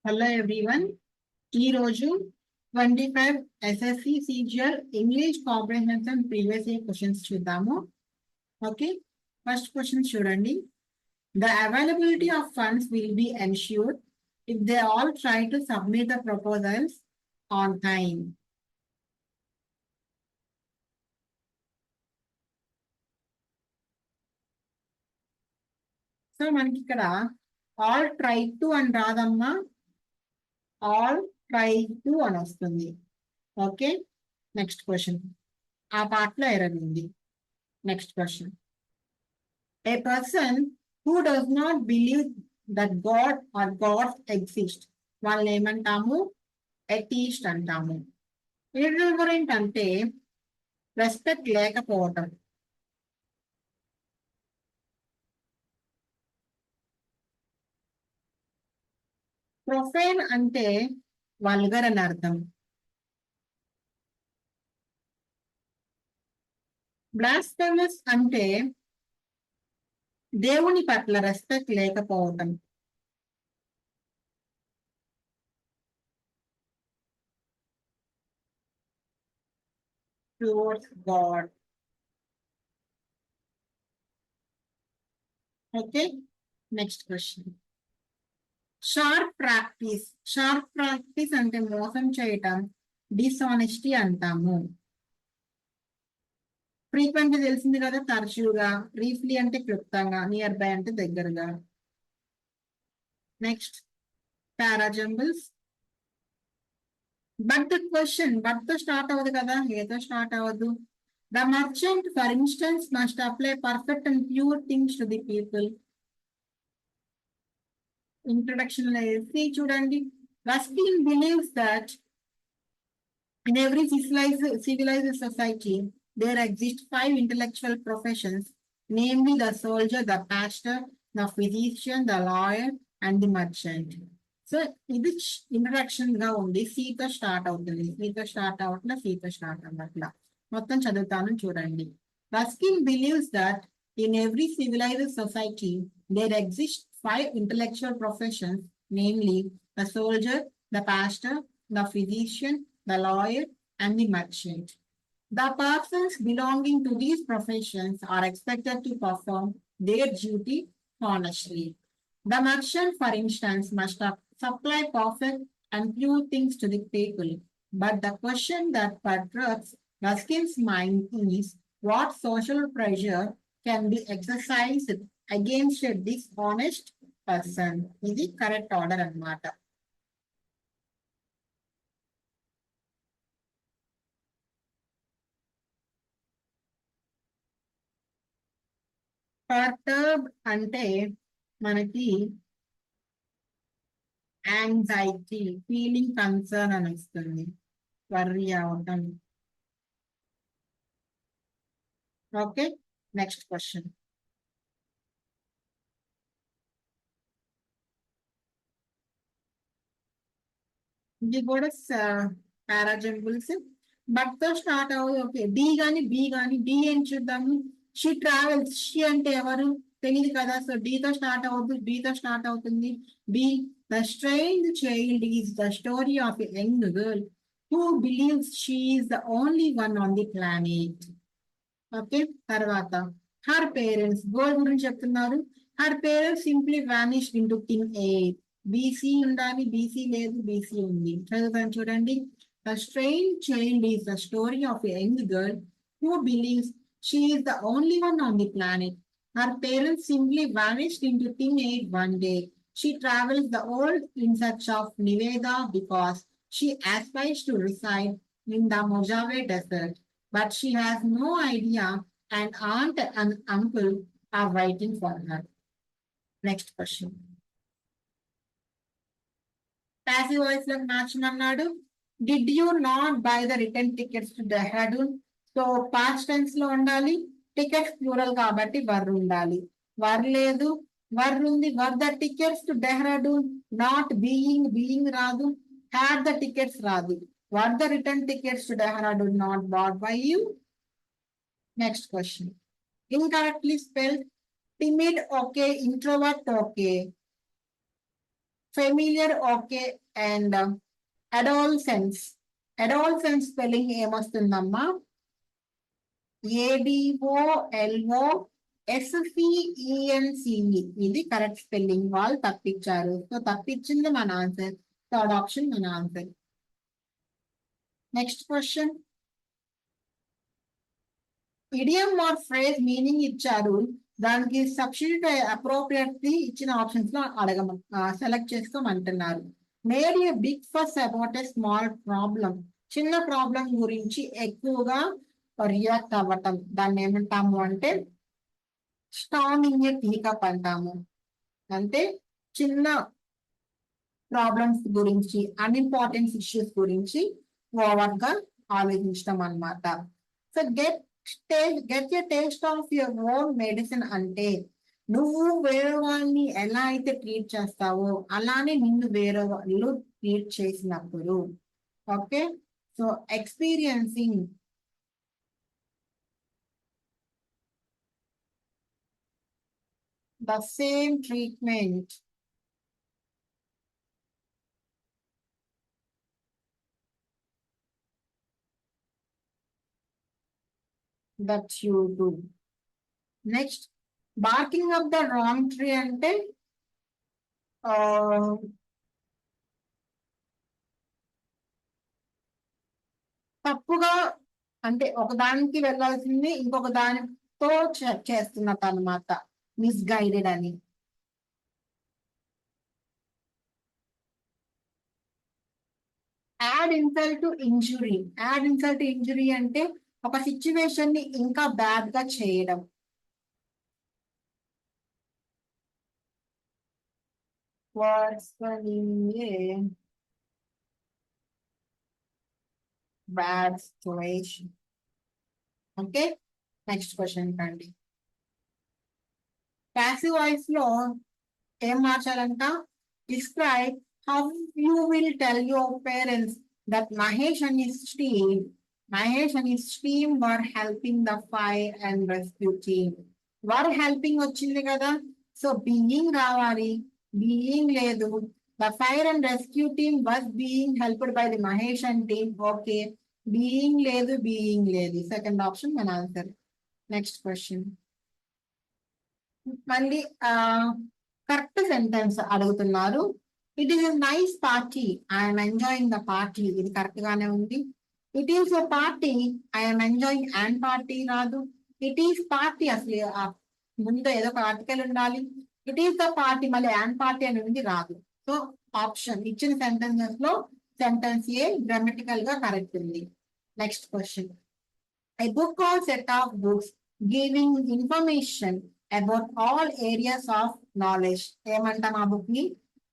Hello everyone. ఈరోజు 25 SSC CGL English comprehension previous year questions చూద్దాము. Okay, first question చూడండి. The availability of funds will be ensured if they all try to submit the proposals on time. So మనకి ఇక్కడ all try to అని రాదమ్మా, all try to అని వస్తుంది. Okay, next question. ఆ పార్ట్లో ఎర్రర్ ఉంది. Next question. A person who does not believe that God or gods exist, వాళ్ళని ఏమంటాము? ఎథీస్ట్ అంటాము. ఇర్రివరెంట్ అంటే రెస్పెక్ట్ లేకపోవటం. ప్రొఫేన్ అంటే వల్గర్ అని అర్థం. బ్లాస్ఫెమస్ అంటే దేవుని పట్ల రెస్పెక్ట్ లేకపోవటం. Towards God. Okay, next question. Sharp practice అంటే మోసం చేయటం, డిస్ఆనెస్టీ అంటాము. ఫ్రీక్వెంట్ తెలిసింది కదా, తరచుగా. బ్రీఫ్లీ అంటే క్లుప్తంగా. నియర్ బై అంటే దగ్గరగా. Next parajumbles. But the question, but తో స్టార్ట్ అవ్వదు కదా, ఏదో స్టార్ట్ అవ్వదు. The merchant for instance must apply perfect and pure things to the people. Introduction లో వేసి చూడండి. Ruskin believes that in every civilized society, there exist 5 intellectual professions, namely the soldier, the pastor, the physician, the lawyer, and the merchant. So, ఇది introduction గా ఉంది. సీతో start అవుతుంది. సీతో start అవ్వట్లా, సీతో start అవ్వట్లా. మొత్తం చదువుతాను చూడండి. Ruskin believes that in every civilized society, there exist 5 intellectual professions, namely the soldier, the pastor, the physician, the lawyer, and the merchant. The persons belonging to these professions are expected to perform their duty honestly. The merchant, for instance, must supply perfect and pure things to the people. But the question that perturbs Ruskin's mind is what social pressure can be exercised against a dishonest person. This is correct order and matter. పర్టర్బ్ అంటే మనకి anxiety, feeling concern అని వస్తుంది. Worry అవటం. Okay, next question. ఇది కూడా parajumbles. But తో start అవ్వదు. Okay, D కానీ బి కానీ. డి ఏం చూద్దాము. She travels. షీ అంటే ఎవరు తెలియదు కదా, సో తో స్టార్ట్ అవ్వద్దు, తో స్టార్ట్ అవుతుంది. B, the strange child is the story of a young girl who believes she is the only one on the planet. Okay, తర్వాత హర్ పేరెంట్స్. గర్ల్ గురించి చెప్తున్నారు. Her parents simply vanished into thin air. BC ఉండాలి, BC లేదు, BC ఉంది. చదువుతాను చూడండి. The strange child is the story of a young girl who believes she is the only one on the planet. Her parents simply vanished into thin air one day. She travels the world in search of Niveda because she aspires to reside in the Mojave Desert. But she has no idea and aunt and uncle are waiting for her. Next question. Passive voice లో మార్చమన్నాడు. Did you not buy the return tickets to Dehradun? So past tense లో ఉండాలి. Tickets plural కాబట్టి వర్ ఉండాలి. వర్ లేదు, were ఉంది. Were the tickets to Dehradun. Not being రాదు. Had the tickets రాదు. Were the return tickets to Dehradun not bought by you. Next question. Incorrectly spelled. Timid okay, introvert okay. familiar, okay, and adolescence. Adolescence spelling ఏమొస్తుందమ్మా? ADOLOSCENCE. ఇది correct spelling, వాళ్ళు తప్పించారు. So తప్పించింది మన answer. Third option మన answer. Next question, idiom or phrase meaning ఇచ్చారు, దానికి substitute appropriately ఇచ్చిన ఆప్షన్స్ లో సెలెక్ట్ చేసుకోమంటున్నారు. మేడ్ ఏ బిగ్ ఫస్ అబౌట్ ఏ స్మాల్ ప్రాబ్లం. చిన్న ప్రాబ్లం గురించి ఎక్కువగా రియాక్ట్ అవ్వటం, దాన్ని ఏమంటాము అంటే స్టార్మింగ్ ఏ టీకప్ అంటాము. అంటే చిన్న ప్రాబ్లమ్స్ గురించి, అన్ఇంపార్టెంట్ ఇష్యూస్ గురించి ఓవర్ గా ఆలోచించడం అన్నమాట. So get a taste of your own medicine అంటే నువ్వు వేరే వాళ్ళని ఎలా అయితే ట్రీట్ చేస్తావో అలానే నిన్ను వేరే వాళ్ళు ట్రీట్ చేసినప్పుడు. Okay, so experiencing the same treatment that you do. Next, barking up the wrong tree అంటే తప్పుగా, అంటే ఒకదానికి వెళ్ళాల్సింది ఇంకొక దానితో చేస్తున్నట్టు అనమాట, మిస్గైడెడ్ అని. Add insult to injury. Add insult to injury అంటే ఒక సిచ్యువేషన్ ని ఇంకా బ్యాడ్ గా చేయడం. Bad situation. Okay, next question రండి. ప్యాసివ్ వాయిస్ లో ఏం మార్చాలంట? Describe how you will tell your parents that Mahesh and his team were helping the fire and rescue team. Were helping వచ్చింది కదా, సో being రావాలి, being లేదు. The fire and rescue team was being helped by the Mahesh and team. Okay, being లేదు, second option మన answer. Next question, మళ్ళీ correct sentence అడుగుతున్నారు. It is a nice party, I'm enjoying the party. ఇది correct గానే ఉంది. It is a party, I'm enjoying and party రాదు. It is party, అసలు ముందు ఏదో ఒక ఆర్టికల్ ఉండాలి. ఇట్ ఈస్ ద పార్టీ, మళ్ళీ అండ్ పార్టీ అని ఉంది, రాదు. సో ఆప్షన్ ఇచ్చిన సెంటెన్సెస్ లో సెంటెన్స్ ఏ గ్రామటికల్ గా కరెక్ట్ ఉంది. Next question, a book or set of books giving information about all areas of knowledge. ఏమంటాం ఆ బుక్ ని?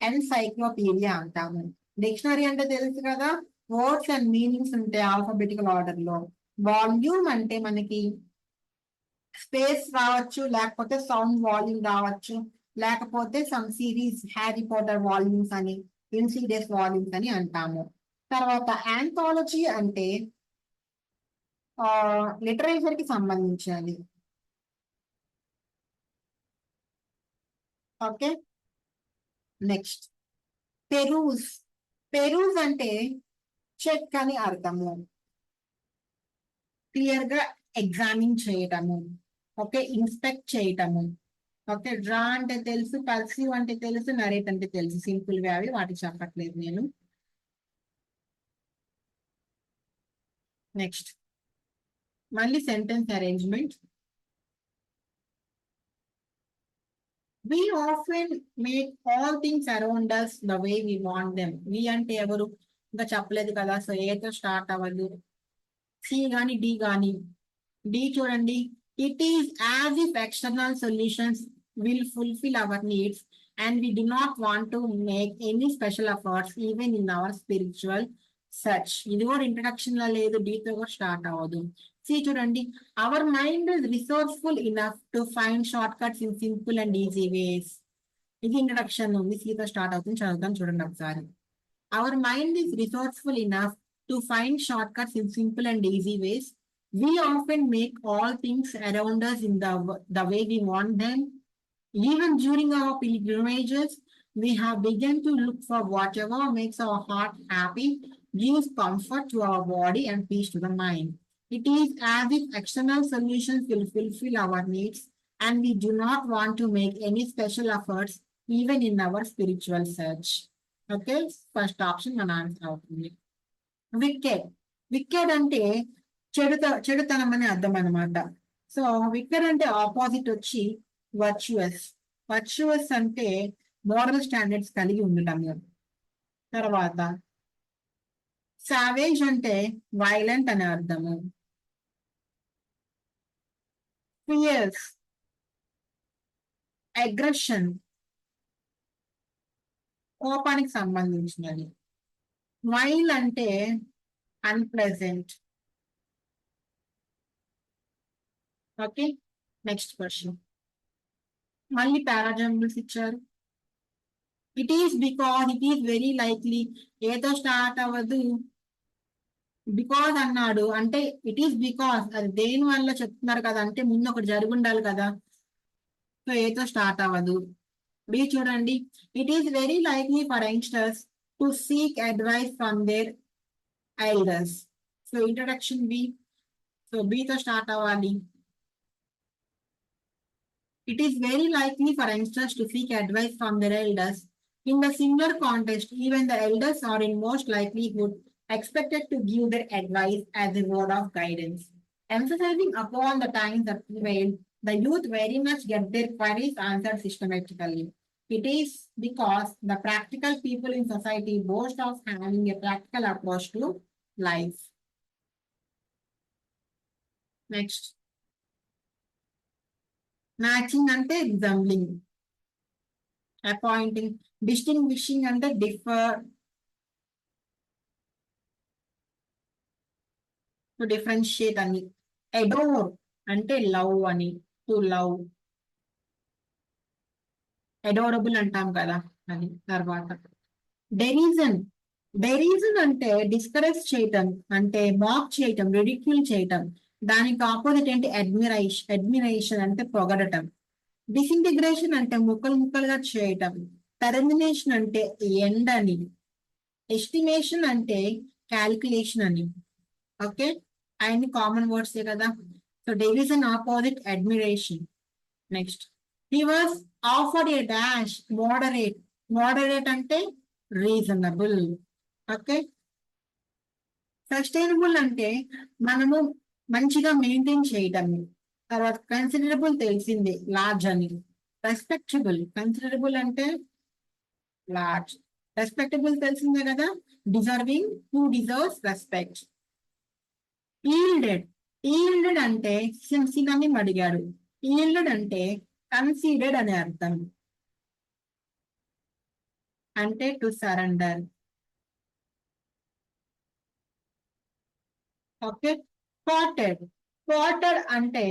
ఎన్సైక్లోపీడియా అంటాము. డిక్షనరీ అంటే తెలుసు కదా, వర్డ్స్ అండ్ మీనింగ్స్ ఉంటాయి ఆల్ఫాబెటికల్ ఆర్డర్ లో. వాల్యూమ్ అంటే మనకి స్పేస్ రావచ్చు, లేకపోతే సౌండ్ వాల్యూమ్ రావచ్చు, లేకపోతే some series Harry Potter volumes అని, ఇన్సిడెస్ వాల్యూమ్స్ అని అంటాము. తర్వాత ఆంథాలజీ అంటే లిటరేచర్ కి సంబంధించినది. ఓకే, నెక్స్ట్ పెరూస్ అంటే చెక్ అని అర్థము, క్లియర్ గా ఎగ్జామిన్ చేయటము. ఓకే, ఇన్స్పెక్ట్ చేయటము. ఓకే, డ్రా అంటే తెలుసు, పర్సీవ్ అంటే తెలుసు, నరేట్ అంటే తెలుసు. సింపుల్ గా అవి, వాటికి చెప్పట్లేదు నేను. నెక్స్ట్, మళ్ళీ sentence arrangement. We often make all things around us the way we want them. We అంటే ఎవరు? ఇంకా చెప్పలేదు కదా, సో ఏతో స్టార్ట్ అవ్వదు. సి గాని డి గాని. డి చూడండి, it is as if external solutions will fulfil our needs and we do not want to make any special efforts even in our spiritual search. ఇది కూడా ఇంట్రడక్షన్ లో లేదు, డీతో కూడా స్టార్ట్ అవ్వదు. సి చూడండి, our mind is resourceful enough to find short cuts in simple and easy ways. ఇది introduction ఉంది, సితో స్టార్ట్ అవుతుంది, చదువుతాను చూడండి ఒకసారి. Our mind is resourceful enough to find short cuts in simple and easy ways. We often make all things around us in the way we want them. Even during our pilgrimages, We have begun to look for whatever makes our heart happy, gives comfort to our body and peace to the mind. It is as if external solutions will fulfill our needs, and we do not want to make any special efforts even in our spiritual search. Okay, first option మన answer అవుతుంది. Wicked wicked అంటే చెడుతనం అని అర్థం అనమాట. So wicked అంటే opposite వచ్చి virtuous. Virtuous అంటే మోరల్ స్టాండర్డ్స్ కలిగి ఉండటం. తర్వాత సావేజ్ అంటే వైలెంట్ అనే అర్థము. ఫియర్స్ అగ్రెషన్ కోపానికి సంబంధించినది. వైల్ అంటే అన్ప్లెజెంట్. Okay, next question. మళ్ళీ పారాజంబుల్స్ ఇచ్చారు. It is because, it is very likely, ఏదో స్టార్ట్ అవ్వదు. బికాస్ అన్నాడు అంటే ఇట్ ఈస్ బికాస్, అది దేని వల్ల చెప్తున్నారు కదా అంటే ముందు ఒకటి జరిగి ఉండాలి కదా. సో ఏతో స్టార్ట్ అవ్వదు. బి చూడండి, it is very likely for youngsters to seek advice from their elders. So introduction B. So బితో స్టార్ట్ అవ్వాలి. It is very likely for youngsters to seek advice from their elders. In the similar context, even the elders are in most likelihood expected to give their advice as a word of guidance. Emphasizing upon the times that prevailed, the youth very much get their queries answered systematically. It is because the practical people in society boast of having a practical approach to life. Next. Matching అంటే ఎగ్జాంప్లింగ్. Appointing. Distinguishing అంటే differ, to differentiate అని. Adore అంటే love అని, to love. Adorable అంటాం కదా అని. తర్వాత డెరిజన్. డెరిజన్ అంటే డిస్కరేజ్ చేయటం, అంటే మాక్ చేయటం, రిడిక్యూల్ చేయటం. దానికి ఆపోజిట్ ఏంటి? అడ్మిరేషన్. అడ్మిరేషన్ అంటే పొగడటం. డిసింటిగ్రేషన్ అంటే ముక్కలు ముక్కలుగా చేయటం. టెర్మినేషన్ అంటే ఎండ్ అని. ఎస్టిమేషన్ అంటే క్యాల్కులేషన్ అని. ఓకే, అన్ని కామన్ వర్డ్స్ కదా. So డెరిజన్ opposite admiration. Next, he was offered A dash moderate. Moderate అంటే రీజనబుల్. ఓకే, సస్టైనబుల్ అంటే మనము మంచిగా మెయింటైన్ చేయటం. తర్వాత కన్సిడరబుల్ తెలిసిందే, లార్జ్ అని. రెస్పెక్టబుల్. కన్సిడరబుల్ అంటే లార్జ్. రెస్పెక్టబుల్ తెలిసిందే కదా, deserving, who deserves respect. Yielded. Yielded అంటే సినానిమ్ అడిగాడు. ఈల్డెడ్ అంటే కన్సీడెడ్ అనే అర్థం, అంటే to surrender. Okay, coated. Coated అంటే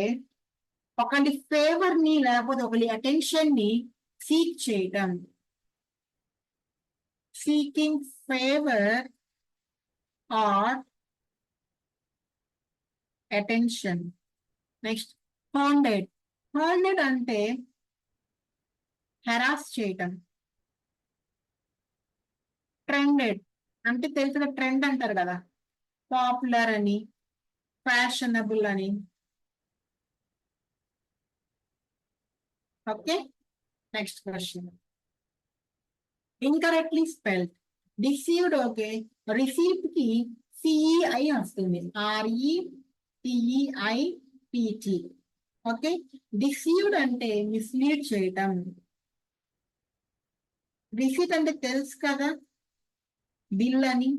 ఒకరి ఫేవర్ ని లేకపోతే ఒకరి అటెన్షన్ ని సీక్ చేయటం. Seeking favour or attention. Next, handed. Handed అంటే హెరాస్ చేయటం. ట్రెండెడ్ అంటే తెలిసిన ట్రెండ్ అంటారు కదా, పాపులర్ అని, ఫ్యాషనబుల్ అని. Okay, next question. Incorrectly spelled. Deceived. Okay, received కి సిఈఐ వస్తుంది, RECEIPT. ఓకే, డిసీవ్డ్ అంటే మిస్లీడ్ చేయటం. రిసీట్ అంటే తెలుసు కదా, బిల్ అని.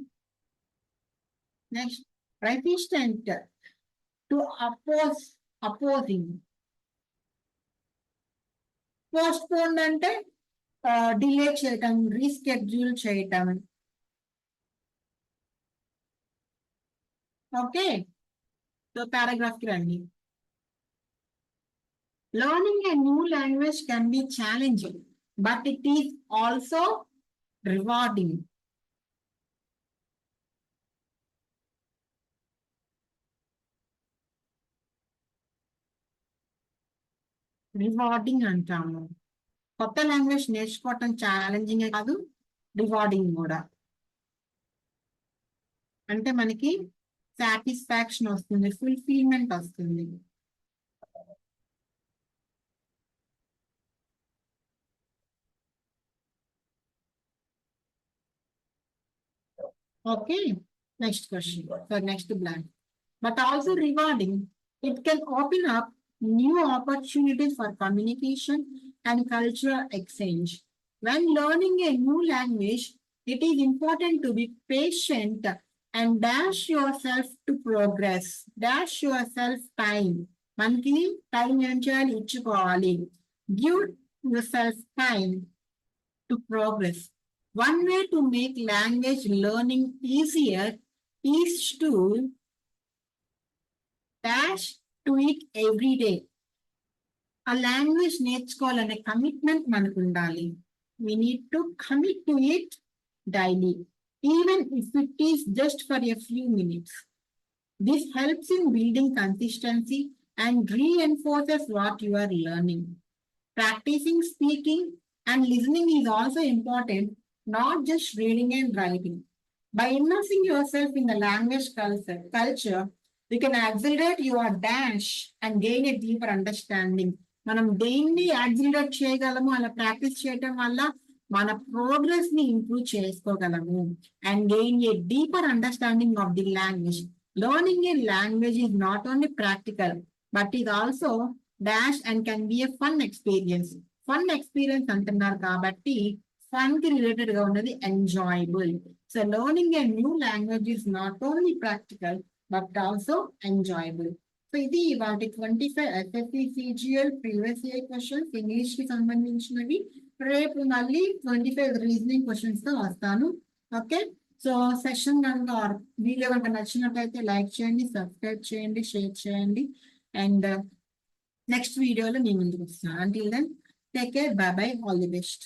Next, resistant, to oppose, opposing. Postponed అంటే డిలే చేయటం, రీస్కెడ్యూల్ చేయటం. ఓకే, సో పారాగ్రాఫ్ కి రండి. Learning a new language can be challenging, but it is also rewarding. Rewarding అంటాము. కొత్త లాంగ్వేజ్ నేర్చుకోవటం ఛాలెంజింగ్ కాదు, రివార్డింగ్ కూడా. అంటే మనకి సాటిస్ఫాక్షన్ వస్తుంది, ఫుల్ఫిల్మెంట్ వస్తుంది. Okay, next question. So next blank. But also rewarding. It can open up new opportunities for communication and cultural exchange. When learning a new language, it is important to be patient and dash yourself to progress. Dash yourself time. మనకి time ఏం చేయాలి, ఇచ్చుకోవాలి. Give yourself time to progress. One way to make language learning easier is to dash to it every day. A language నేర్చుకోవాలనే commitment మనకు ఉండాలి. We need to commit to it daily, even if it is just for a few minutes. This helps in building consistency and reinforces what you are learning. Practicing speaking and listening is also important, not just reading and writing. By immersing yourself in the language culture, you can accelerate your dash and gain a deeper understanding. మనం దేన్ని accelerate చేయగలము, అలా practice చేయటం వల్ల మన progress ని improve చేసుకోగలము. And gain a deeper understanding of the language. Learning a language is not only practical, but is also dash and can be a fun experience. Fun experience అంటున్నారు కాబట్టి fun కి related గా ఉన్నది enjoyable. So learning a new language is not only practical but also enjoyable. So ఇది వాటి 25 SSC CGL previous year questions English కి సంబంధించినవి. రేపు మళ్ళీ 25 రీజనింగ్ క్వశ్చన్స్ తో వస్తాను. ఓకే, సో సెషన్ కనుక వీడియో కనుక నచ్చినట్లయితే లైక్ చేయండి, సబ్స్క్రైబ్ చేయండి, షేర్ చేయండి. అండ్ నెక్స్ట్ వీడియోలో నేను ముందుకు వస్తాను. Until then take care, bye bye, all the best.